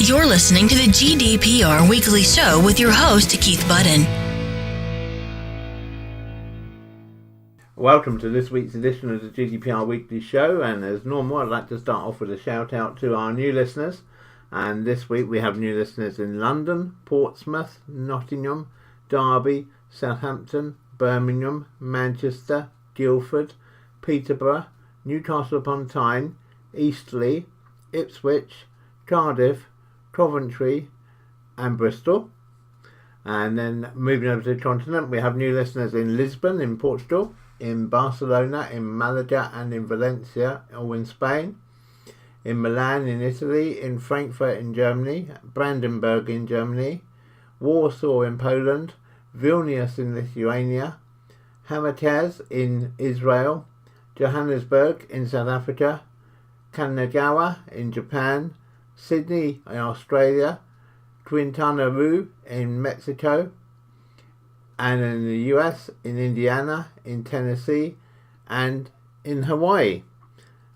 You're listening to the GDPR Weekly Show with your host, Keith Budden. Welcome to this week's edition of the GDPR Weekly Show, and as normal I'd like to start off with a shout out to our new listeners. And this week we have new listeners in London, Portsmouth, Nottingham, Derby, Southampton, Birmingham, Manchester, Guildford, Peterborough, Newcastle upon Tyne, Eastleigh, Ipswich, Cardiff, Coventry and Bristol. And then moving over to the continent, we have new listeners in Lisbon in Portugal, in Barcelona, in Malaga and in Valencia, all in Spain, in Milan in Italy, in Frankfurt in Germany, Brandenburg in Germany, Warsaw in Poland, Vilnius in Lithuania, Hamataz in Israel, Johannesburg in South Africa, Kanagawa in Japan, Sydney in Australia, Quintana Roo in Mexico, and in the US, in Indiana, in Tennessee, and in Hawaii.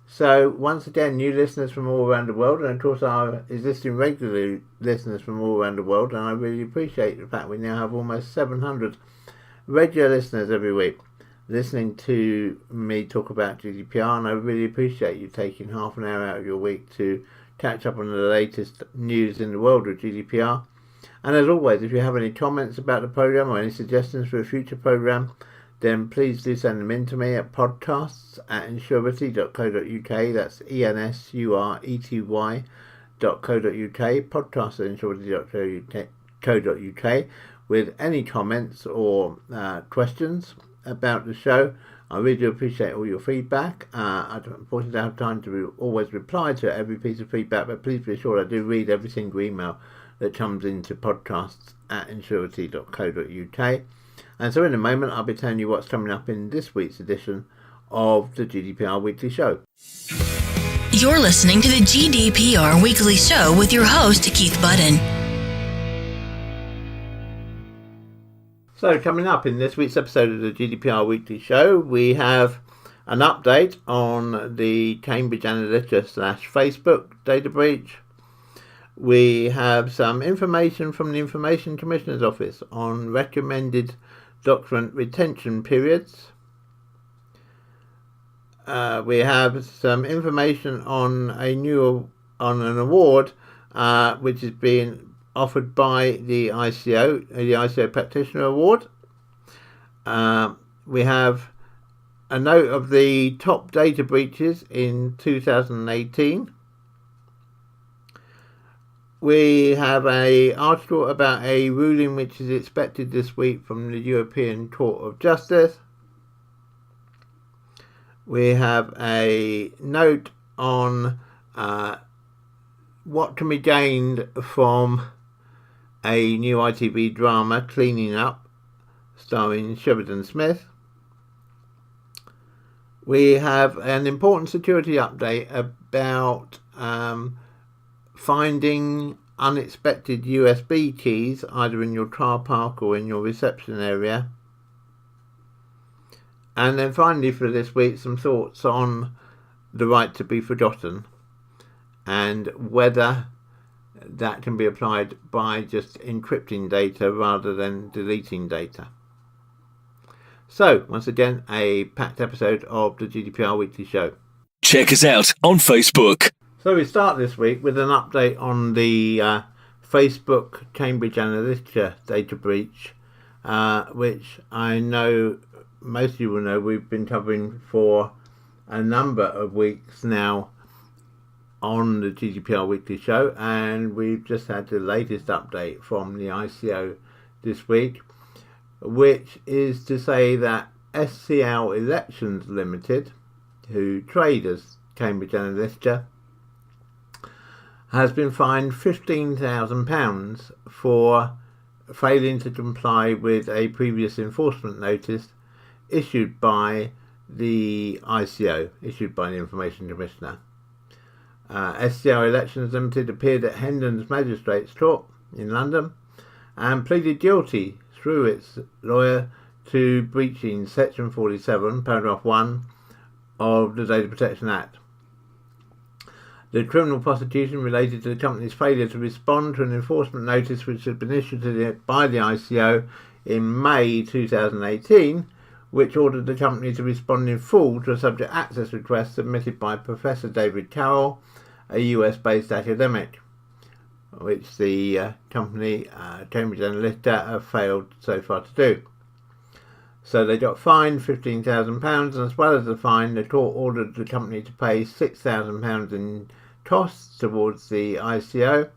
So once again, new listeners from all around the world, and of course our existing regular listeners from all around the world, and I really appreciate the fact we now have almost 700 regular listeners every week listening to me talk about GDPR, and I really appreciate you taking half an hour out of your week to catch up on the latest news in the world of GDPR. And as always, if you have any comments about the programme or any suggestions for a future programme, then please do send them in to me at podcasts@insurety.co.uk. That's ENSURETY.co.uk, podcasts@insurety.co.uk, with any comments or questions about the show. I really do appreciate all your feedback. I unfortunately don't have time to always reply to every piece of feedback, but please be sure I do read every single email that comes into podcasts@insurety.co.uk. And so in a moment I'll be telling you what's coming up in this week's edition of the GDPR Weekly Show. You're listening to the GDPR Weekly Show with your host, Keith Budden. So coming up in this week's episode of the GDPR Weekly Show, we have an update on the Cambridge Analytica /Facebook data breach. We have some information from the Information Commissioner's Office on recommended document retention periods. We have some information on an award which is being offered by the ICO, the ICO Practitioner Award. We have a note of the top data breaches in 2018. We have an article about a ruling which is expected this week from the European Court of Justice. We have a note on what can be gained from a new ITV drama, Cleaning Up, starring Sheridan Smith. We have an important security update about finding unexpected USB keys either in your car park or in your reception area. And then finally for this week, some thoughts on the right to be forgotten and whether that can be applied by just encrypting data rather than deleting data. So, once again, a packed episode of the GDPR Weekly Show. Check us out on Facebook. So we start this week with an update on the Facebook Cambridge Analytica data breach, which I know most of you will know we've been covering for a number of weeks now on the GDPR Weekly Show, and we've just had the latest update from the ICO this week, which is to say that SCL Elections Limited, who trade as Cambridge Analytica, has been fined £15,000 for failing to comply with a previous enforcement notice issued by the ICO, issued by the Information Commissioner. SCL Elections Limited appeared at Hendon's Magistrates Court in London and pleaded guilty through its lawyer to breaching Section 47, Paragraph 1 of the Data Protection Act. The criminal prosecution related to the company's failure to respond to an enforcement notice which had been issued by the ICO in May 2018, which ordered the company to respond in full to a subject access request submitted by Professor David Carroll, a US-based academic, which the company Cambridge Analytica have failed so far to do. So they got fined £15,000, and as well as the fine, the court ordered the company to pay £6,000 in costs towards the ICO,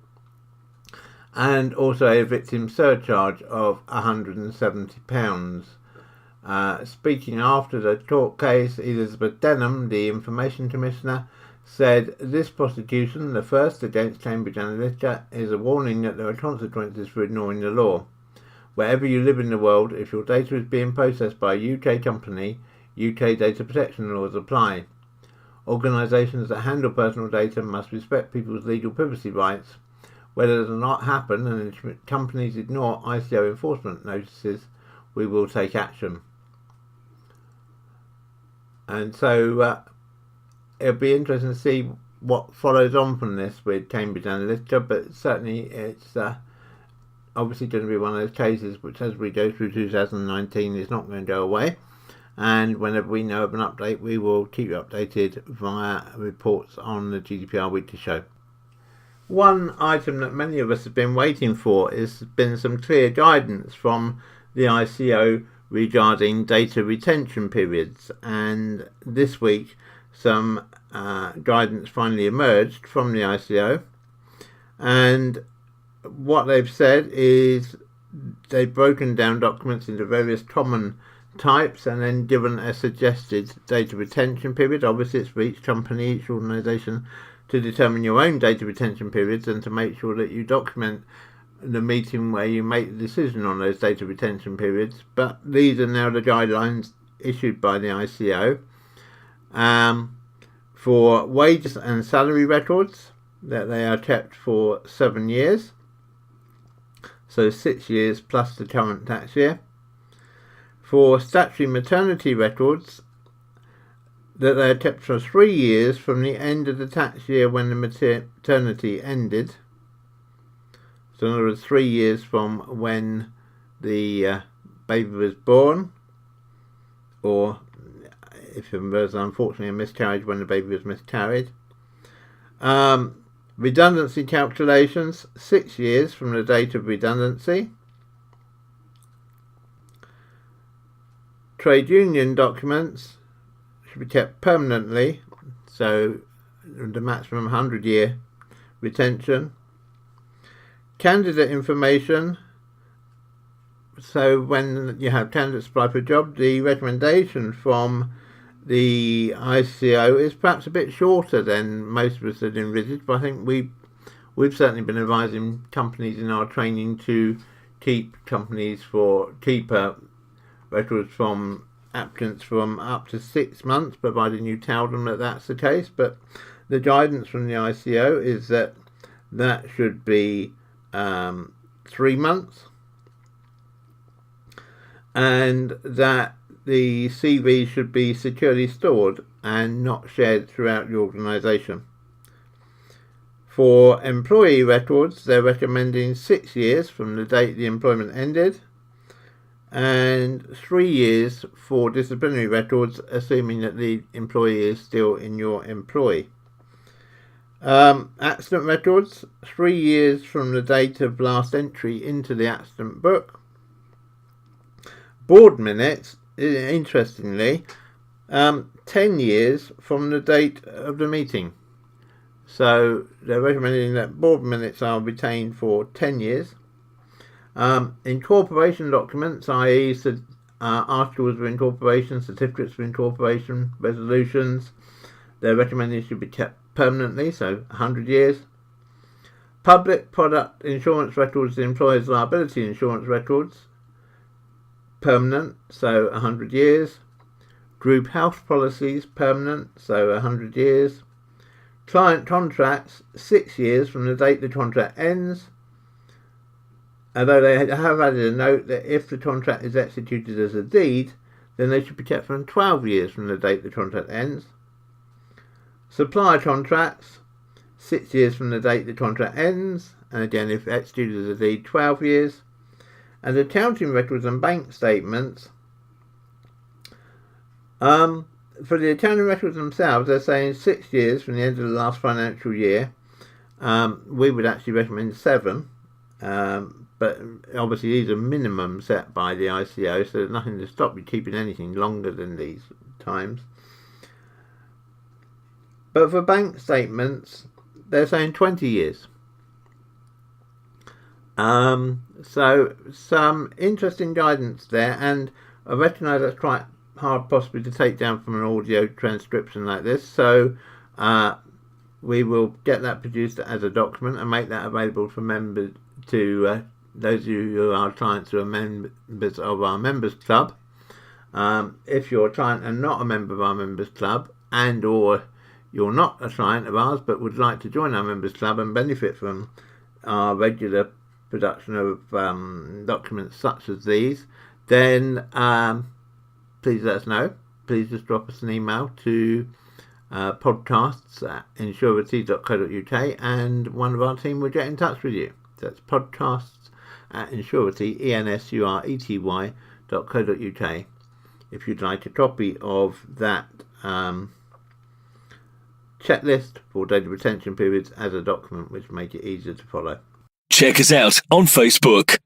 and also a victim surcharge of £170. Speaking after the court case, Elizabeth Denham, the Information Commissioner, said this prosecution, the first against Cambridge Analytica, is a warning that there are consequences for ignoring the law. Wherever you live in the world, if your data is being processed by a UK company, UK data protection laws apply. Organisations that handle personal data must respect people's legal privacy rights. Whether it does not happen and if companies ignore ICO enforcement notices, we will take action. And so it'll be interesting to see what follows on from this with Cambridge Analytica, but certainly it's obviously going to be one of those cases which, as we go through 2019, is not going to go away. And whenever we know of an update, we will keep you updated via reports on the GDPR Weekly Show. One item that many of us have been waiting for has been some clear guidance from the ICO regarding data retention periods, and this week some guidance finally emerged from the ICO, and what they've said is they've broken down documents into various common types and then given a suggested data retention period. Obviously it's for each company, each organisation to determine your own data retention periods and to make sure that you document the meeting where you make the decision on those data retention periods. But these are now the guidelines issued by the ICO for wages and salary records, that they are kept for 7 years, so 6 years plus the current tax year. For statutory maternity records, that they are kept for 3 years from the end of the tax year when the maternity ended. So in other words, 3 years from when the baby was born, or if it was unfortunately a miscarriage, when the baby was miscarried. Redundancy calculations, 6 years from the date of redundancy. Trade union documents should be kept permanently, so the maximum 100-year retention. Candidate information, so when you have candidates apply for a job, the recommendation from the ICO is perhaps a bit shorter than most of us had envisaged, but I think we've certainly been advising companies in our training to keep records from applicants from up to 6 months, providing you tell them that that's the case. But the guidance from the ICO is that should be 3 months, and that the CV should be securely stored and not shared throughout the organisation. For employee records, they're recommending 6 years from the date the employment ended, and 3 years for disciplinary records, assuming that the employee is still in your employ. Accident records, 3 years from the date of last entry into the accident book. Board minutes, interestingly, 10 years from the date of the meeting. So they're recommending that board minutes are retained for 10 years. Incorporation documents, i.e. articles of incorporation, certificates of incorporation, resolutions, they're recommending should be kept permanently, so 100 years. Public product insurance records, the employer's liability insurance records, permanent, so 100 years. Group health policies, permanent, so 100 years. Client contracts, 6 years from the date the contract ends, although they have added a note that if the contract is executed as a deed, then they should be kept for 12 years from the date the contract ends. Supplier contracts, 6 years from the date the contract ends, and again if executed as a deed, 12 years. And accounting records and bank statements, for the accounting records themselves, they're saying 6 years from the end of the last financial year. We would actually recommend 7, but obviously these are minimum set by the ICO, so there's nothing to stop you keeping anything longer than these times. But for bank statements, they're saying 20 years. So some interesting guidance there, and I recognise that's quite hard possibly to take down from an audio transcription like this, so we will get that produced as a document and make that available for members, to those of you who are clients who are members of our members club. If you're a client and not a member of our members club, and or you're not a client of ours but would like to join our members club and benefit from our regular production of documents such as these, then please let us know. Please just drop us an email to podcasts@insurity.co.uk and one of our team will get in touch with you. That's podcasts@insurity, ENSURETY.co.uk, if you'd like a copy of that checklist for data retention periods as a document, which make it easier to follow. Check us out on Facebook.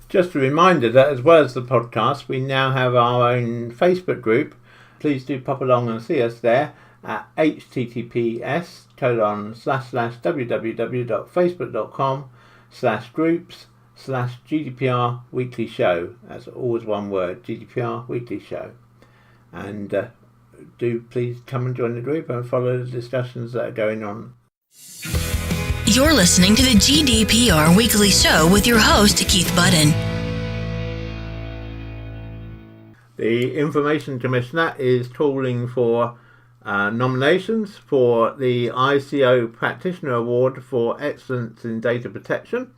Just a reminder that as well as the podcast, we now have our own Facebook group. Please do pop along and see us there at https://www.facebook.com/groups/GDPR Weekly Show. That's always one word, GDPR Weekly Show. And do please come and join the group and follow the discussions that are going on. You're listening to the GDPR Weekly Show with your host, Keith Budden. The Information Commissioner is calling for nominations for the ICO Practitioner Award for Excellence in Data Protection.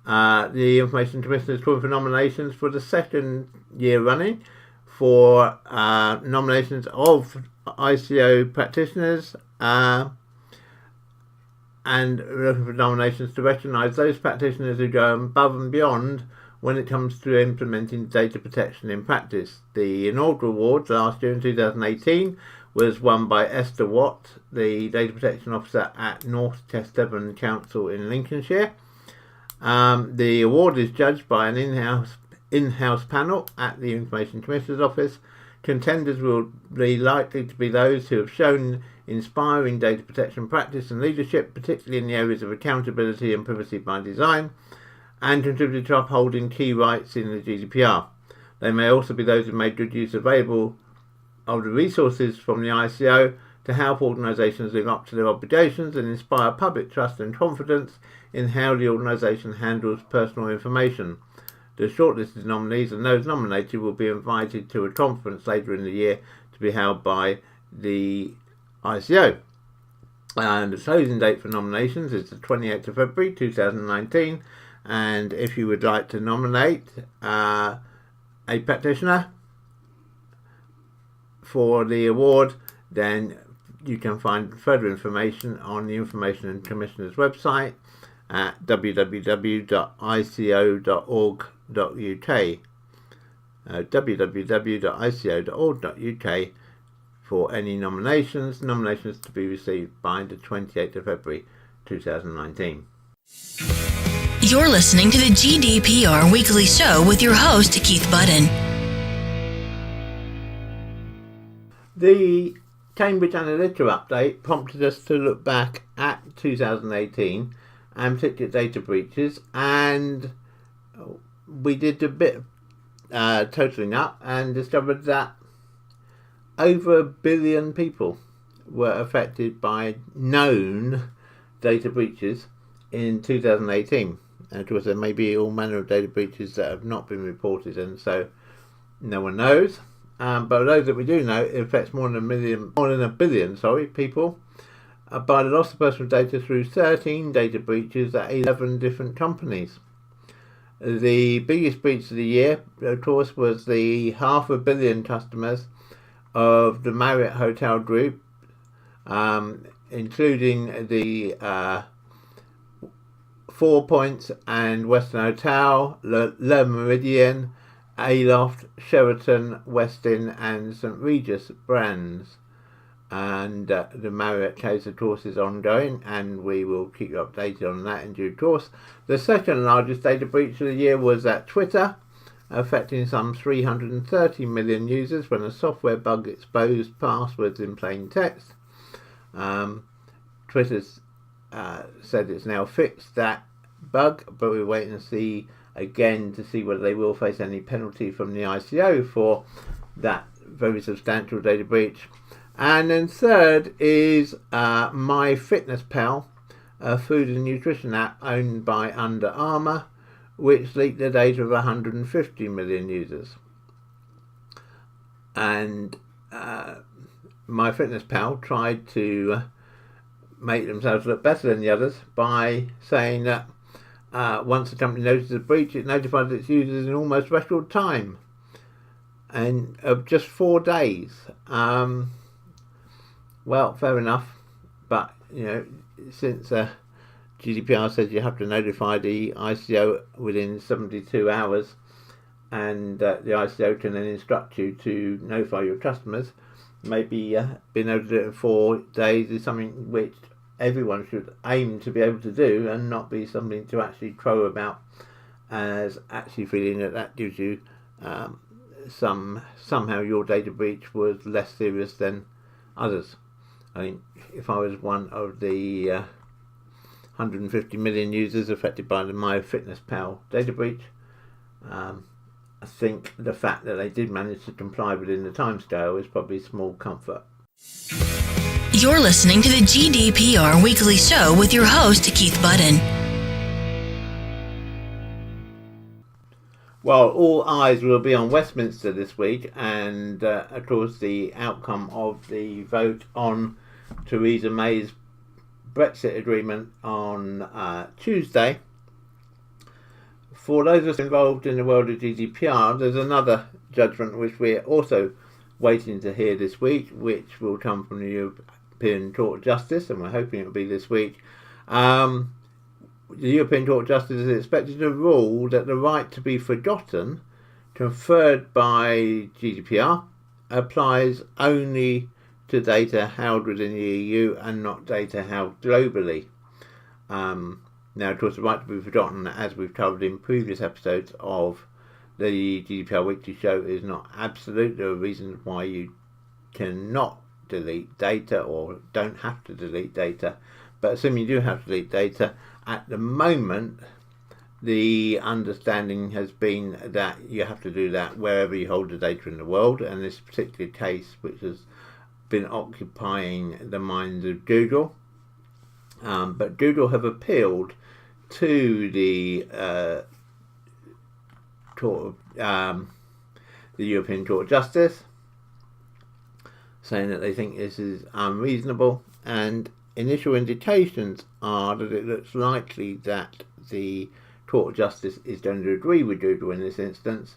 The Information Commissioner is calling for nominations for the second year running for nominations of ICO practitioners, and looking for nominations to recognise those practitioners who go above and beyond when it comes to implementing data protection in practice. The inaugural award last year in 2018 was won by Esther Watt, the Data Protection Officer at North Test Devon Council in Lincolnshire. The award is judged by an in-house panel at the Information Commissioner's Office. Contenders will be likely to be those who have shown inspiring data protection practice and leadership, particularly in the areas of accountability and privacy by design, and contributed to upholding key rights in the GDPR. They may also be those who made good use available of the resources from the ICO to help organisations live up to their obligations and inspire public trust and confidence in how the organisation handles personal information. The shortlisted nominees and those nominated will be invited to a conference later in the year to be held by the ICO. And the closing date for nominations is the 28th of February 2019. And if you would like to nominate a practitioner for the award, then you can find further information on the Information Commissioner's website at www.ico.org.uk. www.ico.org.uk for any nominations. Nominations to be received by the 28th of February 2019. You're listening to the GDPR Weekly Show with your host, Keith Budden. The Cambridge Analytica update prompted us to look back at 2018 and particular data breaches, and we did a bit of totalling up and discovered that over 1 billion people were affected by known data breaches in 2018. And of course there may be all manner of data breaches that have not been reported, and so no one knows. But those that we do know, it affects more than a billion people by the loss of personal data through 13 data breaches at 11 different companies. The biggest breach of the year, of course, was the 500 million customers of the Marriott Hotel Group including the 4 Points and Western Hotel, Le Meridien, Aloft, Sheraton, Westin and St Regis brands. And the Marriott case, of course, is ongoing, and we will keep you updated on that in due course. The second largest data breach of the year was at Twitter, affecting some 330 million users when a software bug exposed passwords in plain text. Twitter's said it's now fixed that bug, but we're waiting to see again to see whether they will face any penalty from the ICO for that very substantial data breach. And then third is MyFitnessPal, a food and nutrition app owned by Under Armour, which leaked the data of 150 million users. And MyFitnessPal tried to make themselves look better than the others by saying that once the company noticed the breach, it notified its users in almost record time, and of just 4 days. Well, fair enough, but since GDPR says you have to notify the ICO within 72 hours, and the ICO can then instruct you to notify your customers, maybe being able to do it in 4 days is something which everyone should aim to be able to do, and not be something to actually crow about as actually feeling that gives you somehow your data breach was less serious than others. I think if I was one of the 150 million users affected by the MyFitnessPal data breach, I think the fact that they did manage to comply within the timescale is probably small comfort. You're listening to the GDPR Weekly Show with your host, Keith Budden. Well, all eyes will be on Westminster this week, and of course the outcome of the vote on Theresa May's Brexit agreement on Tuesday. For those of us involved in the world of GDPR, there's another judgment which we're also waiting to hear this week, which will come from the European Court of Justice, and we're hoping it will be this week. The European Court of Justice is expected to rule that the right to be forgotten, conferred by GDPR, applies only to data held within the EU and not data held globally. Now, of course, the right to be forgotten, as we've covered in previous episodes of the GDPR Weekly Show, is not absolute. There are reasons why you cannot delete data or don't have to delete data. But assuming you do have to delete data, at the moment, the understanding has been that you have to do that wherever you hold the data in the world. And this particular case, which has been occupying the minds of Google, but Google have appealed to the European Court of Justice, saying that they think this is unreasonable, and initial indications are that it looks likely that the Court of Justice is going to agree with Google in this instance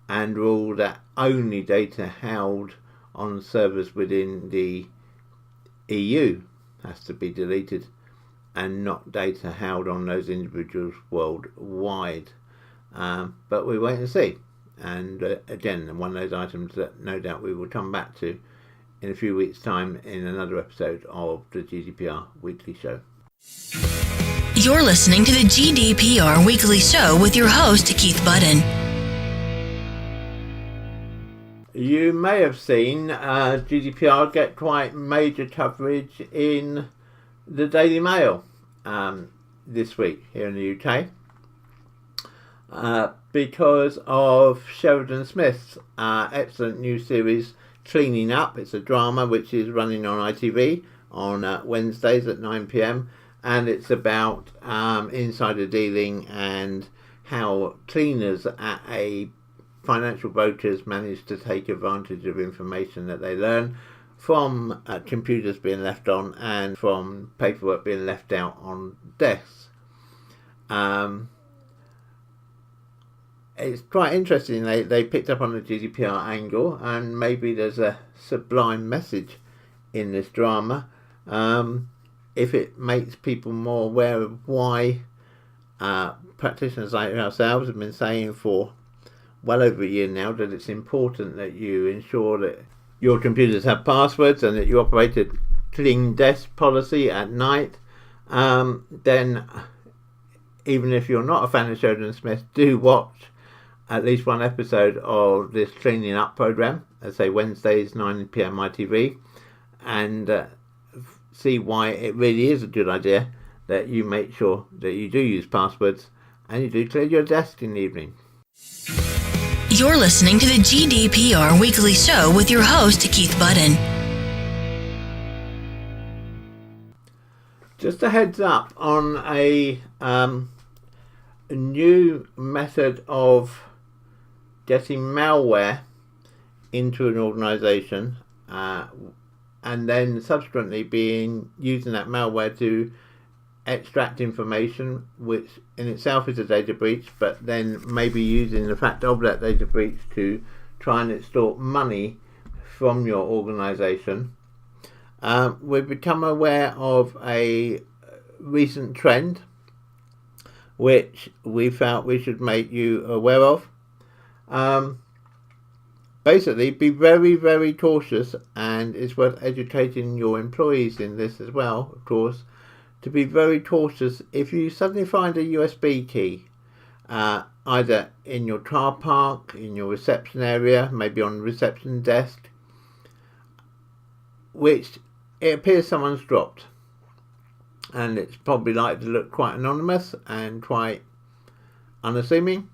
and rule that only data held on servers within the EU has to be deleted, and not data held on those individuals worldwide. But we wait and see. And again, one of those items that no doubt we will come back to in a few weeks' time in another episode of the GDPR Weekly Show. You're listening to the GDPR Weekly Show with your host, Keith Budden. You may have seen GDPR get quite major coverage in the Daily Mail this week here in the UK because of Sheridan Smith's excellent new series Cleaning Up. It's a drama which is running on ITV on Wednesdays at 9 p.m, and it's about insider dealing and how cleaners at a financial brokers manage to take advantage of information that they learn from computers being left on and from paperwork being left out on desks. It's quite interesting. They picked up on the GDPR angle, and maybe there's a sublime message in this drama. if it makes people more aware of why practitioners like ourselves have been saying for well over a year now that it's important that you ensure that your computers have passwords and that you operate a clean desk policy at night, then even if you're not a fan of Sheridan Smith, do watch at least one episode of this cleaning up program, let's say Wednesdays 9 p.m. ITV, and see why it really is a good idea that you make sure that you do use passwords and you do clear your desk in the evening. You're listening to the GDPR Weekly Show with your host, Keith Budden. Just a heads up on a new method of getting malware into an organisation, and then subsequently using that malware to extract information, which in itself is a data breach, but then maybe using the fact of that data breach to try and extort money from your organisation. We've become aware of a recent trend which we felt we should make you aware of. Basically, be very, very cautious, and it's worth educating your employees in this as well, of course, to be very cautious if you suddenly find a USB key, either in your car park, in your reception area, maybe on the reception desk, which it appears someone's dropped. And it's probably likely to look quite anonymous and quite unassuming.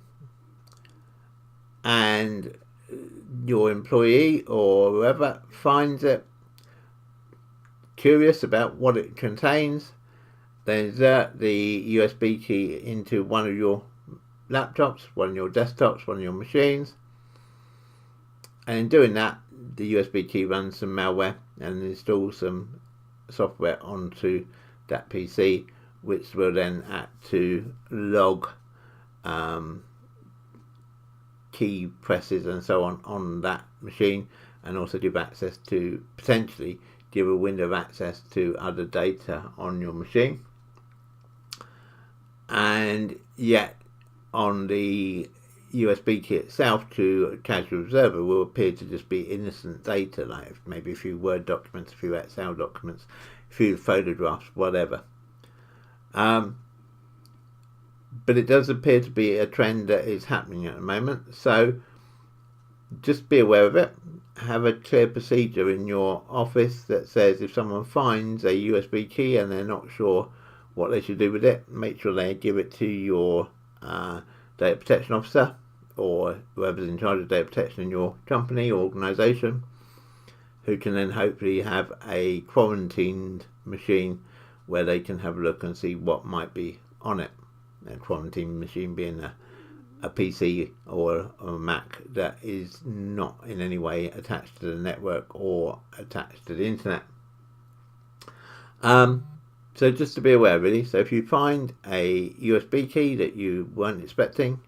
And your employee or whoever finds it, curious about what it contains, then insert the USB key into one of your laptops, one of your desktops, one of your machines. And in doing that, the USB key runs some malware and installs some software onto that PC, which will then act to log key presses and so on that machine, and also give access to, potentially give a window of access to other data on your machine. And yet on the USB key itself, to a casual observer, will appear to just be innocent data, like maybe a few Word documents, a few Excel documents, a few photographs, whatever. But it does appear to be a trend that is happening at the moment, so just be aware of it. Have a clear procedure in your office that says if someone finds a USB key and they're not sure what they should do with it, make sure they give it to your data protection officer or whoever's in charge of data protection in your company or organisation, who can then hopefully have a quarantined machine where they can have a look and see what might be on it. A quarantined machine being a PC or a Mac that is not in any way attached to the network or attached to the internet. So just to be aware, really. So if you find a USB key that you weren't expecting,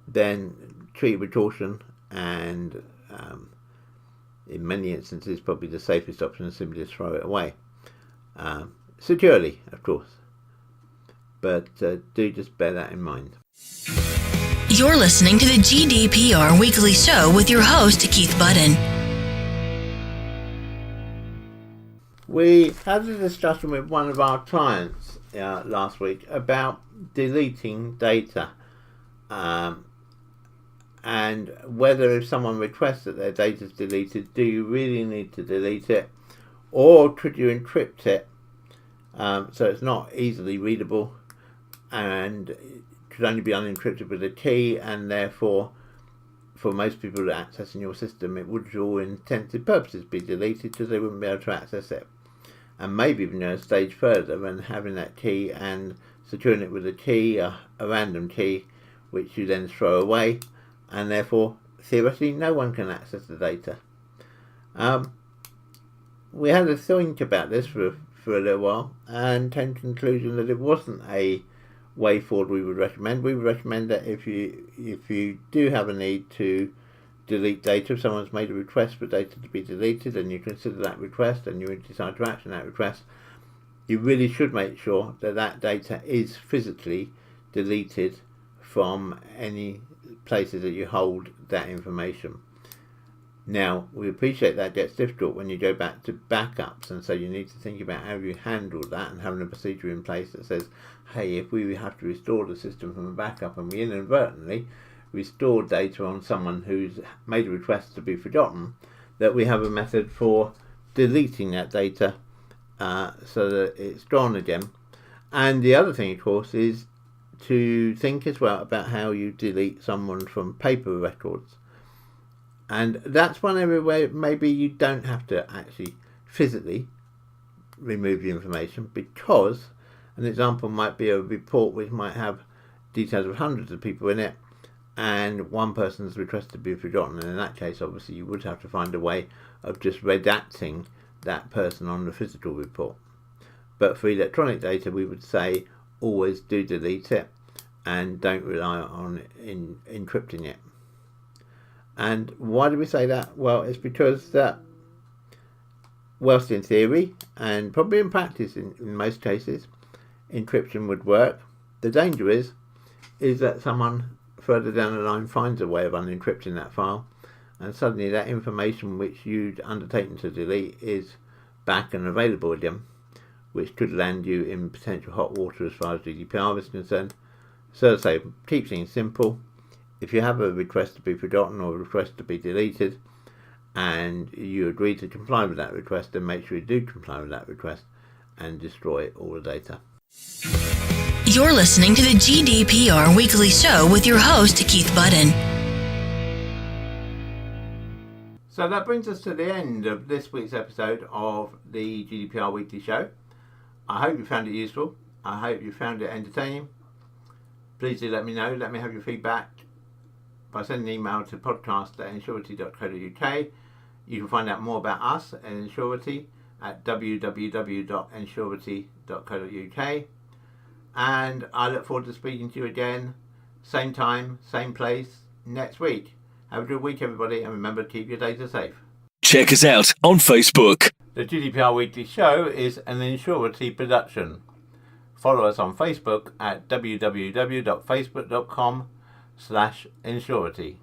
then treat it with caution, and in many instances probably the safest option is simply just throw it away. Securely, of course. But do just bear that in mind. You're listening to the GDPR Weekly Show with your host, Keith Budden. We had a discussion with one of our clients last week about deleting data, and whether if someone requests that their data is deleted, do you really need to delete it, or could you encrypt it so it's not easily readable and could only be unencrypted with a key, and therefore for most people accessing your system it would for all intents and purposes be deleted because they wouldn't be able to access it. And maybe even go a stage further and having that key and securing it with a key, a random key, which you then throw away, and therefore theoretically no one can access the data. We had to think about this for a little while and came to the conclusion that it wasn't a way forward we would recommend. We would recommend that if you do have a need to delete data. If someone's made a request for data to be deleted and you consider that request and you decide to action that request, you really should make sure that that data is physically deleted from any places that you hold that information. Now, we appreciate that gets difficult when you go back to backups, and so you need to think about how you handle that and having a procedure in place that says, hey, if we have to restore the system from a backup and we inadvertently restore data on someone who's made a request to be forgotten, that we have a method for deleting that data so that it's gone again. And the other thing, of course, is to think as well about how you delete someone from paper records. And that's one area where maybe you don't have to actually physically remove the information, because an example might be a report which might have details of hundreds of people in it, and one person's request to be forgotten, and in that case obviously you would have to find a way of just redacting that person on the physical report. But for electronic data, we would say always do delete it and don't rely on encrypting it. And why do we say that? Well, it's because that, whilst in theory and probably in practice in most cases, encryption would work, the danger is that someone further down the line finds a way of unencrypting that file, and suddenly that information which you'd undertaken to delete is back and available again, which could land you in potential hot water as far as GDPR is concerned. So say, keep things simple. If you have a request to be forgotten or a request to be deleted and you agree to comply with that request, then make sure you do comply with that request and destroy all the data. You're listening to the GDPR Weekly Show with your host, Keith Budden. So that brings us to the end of this week's episode of the GDPR Weekly Show. I hope you found it useful. I hope you found it entertaining. Please do let me know. Let me have your feedback by sending an email to podcast@insurity.co.uk. You can find out more about us at Insurity at www.insurity.co.uk. And I look forward to speaking to you again, same time, same place, next week. Have a good week, everybody, and remember to keep your data safe. Check us out on Facebook. The GDPR Weekly Show is an Insurity production. Follow us on Facebook at www.facebook.com/Insurity.